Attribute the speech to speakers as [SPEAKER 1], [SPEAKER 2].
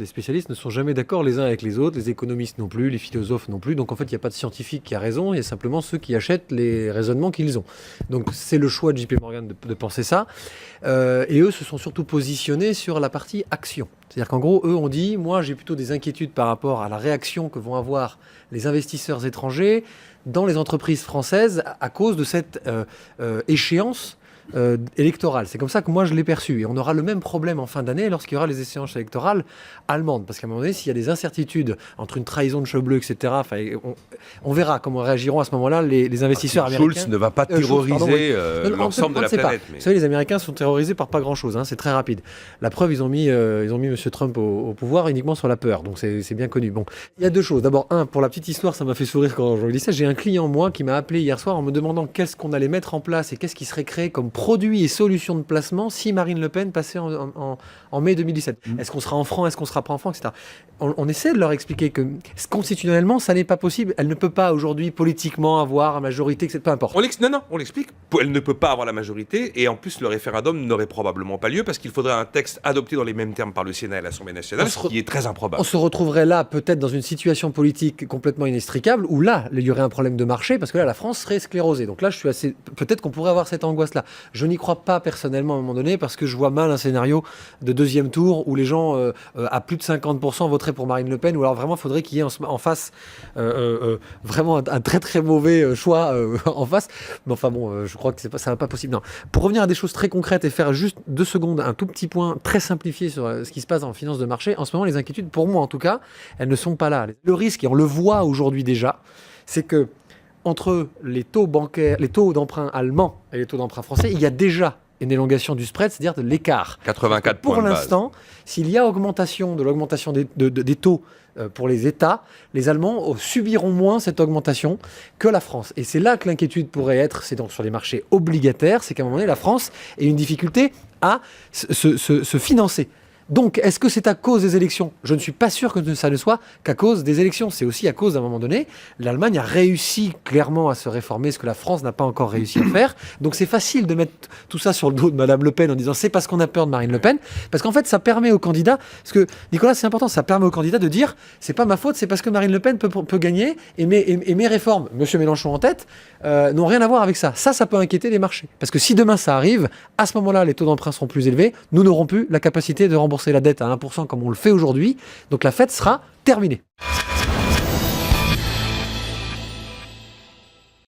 [SPEAKER 1] Les spécialistes ne sont jamais d'accord les uns avec les autres, les économistes non plus, les philosophes non plus. Donc en fait, il n'y a pas de scientifique qui a raison, il y a simplement ceux qui achètent les raisonnements qu'ils ont. Donc c'est le choix de JP Morgan de penser ça. Et eux se sont surtout positionnés sur la partie action. C'est-à-dire qu'en gros, eux ont dit, moi j'ai plutôt des inquiétudes par rapport à la réaction que vont avoir les investisseurs étrangers dans les entreprises françaises à cause de cette échéance électorale. C'est comme ça que moi je l'ai perçu. Et on aura le même problème en fin d'année lorsqu'il y aura les échéances électorales allemandes. Parce qu'à un moment donné, s'il y a des incertitudes entre une trahison de Schäuble, etc., on verra comment réagiront à ce moment-là les investisseurs américains.
[SPEAKER 2] Schulz ne va pas terroriser l'ensemble de la planète.
[SPEAKER 1] Mais... Vous savez, les Américains sont terrorisés par pas grand-chose. Hein, c'est très rapide. La preuve, ils ont mis M. Trump au pouvoir uniquement sur la peur. Donc c'est bien connu. Bon, il y a deux choses. D'abord, pour la petite histoire, ça m'a fait sourire quand je le disais. J'ai un client, moi, qui m'a appelé hier soir en me demandant qu'est-ce qu'on allait mettre en place et qu'est-ce qui serait créé comme produits et solutions de placement si Marine Le Pen passait en mai 2017. Est-ce qu'on sera en franc, est-ce qu'on sera pas en franc, etc. On essaie de leur expliquer que constitutionnellement, ça n'est pas possible. Elle ne peut pas aujourd'hui politiquement avoir la majorité, etc. Peu importe.
[SPEAKER 2] On l'explique. Elle ne peut pas avoir la majorité et en plus le référendum n'aurait probablement pas lieu parce qu'il faudrait un texte adopté dans les mêmes termes par le Sénat et l'Assemblée nationale, ce qui est très improbable.
[SPEAKER 1] On se retrouverait là peut-être dans une situation politique complètement inextricable où là, il y aurait un problème de marché parce que là, la France serait sclérosée. Donc là, peut-être qu'on pourrait avoir cette angoisse-là. Je n'y crois pas personnellement à un moment donné parce que je vois mal un scénario de deuxième tour où les gens à plus de 50% voteraient pour Marine Le Pen ou alors vraiment il faudrait qu'il y ait en face vraiment un très très mauvais choix en face. Mais enfin bon, je crois que ça n'est pas possible. Non. Pour revenir à des choses très concrètes et faire juste 2 secondes un tout petit point très simplifié sur ce qui se passe en finance de marché, en ce moment les inquiétudes pour moi en tout cas, elles ne sont pas là. Le risque, et on le voit aujourd'hui déjà, c'est que entre les taux bancaires, les taux d'emprunt allemands et les taux d'emprunt français, il y a déjà une élongation du spread, c'est-à-dire de l'écart.
[SPEAKER 2] 84 points de base.
[SPEAKER 1] Pour l'instant, s'il y a augmentation des taux pour les États, les Allemands subiront moins cette augmentation que la France. Et c'est là que l'inquiétude pourrait être, c'est donc sur les marchés obligataires, c'est qu'à un moment donné, la France ait une difficulté à se financer. Donc, est-ce que c'est à cause des élections ? Je ne suis pas sûr que ça ne soit qu'à cause des élections. C'est aussi à cause, d'un moment donné, l'Allemagne a réussi clairement à se réformer, ce que la France n'a pas encore réussi à faire. Donc, c'est facile de mettre tout ça sur le dos de Madame Le Pen en disant c'est parce qu'on a peur de Marine Le Pen. Parce qu'en fait, ça permet aux candidats, parce que Nicolas, c'est important, ça permet aux candidats de dire c'est pas ma faute, c'est parce que Marine Le Pen peut gagner et mes réformes, Monsieur Mélenchon en tête, n'ont rien à voir avec ça. Ça peut inquiéter les marchés. Parce que si demain ça arrive, à ce moment-là, les taux d'emprunt seront plus élevés, nous n'aurons plus la capacité de rembourser la dette à 1% comme on le fait aujourd'hui. Donc la fête sera terminée.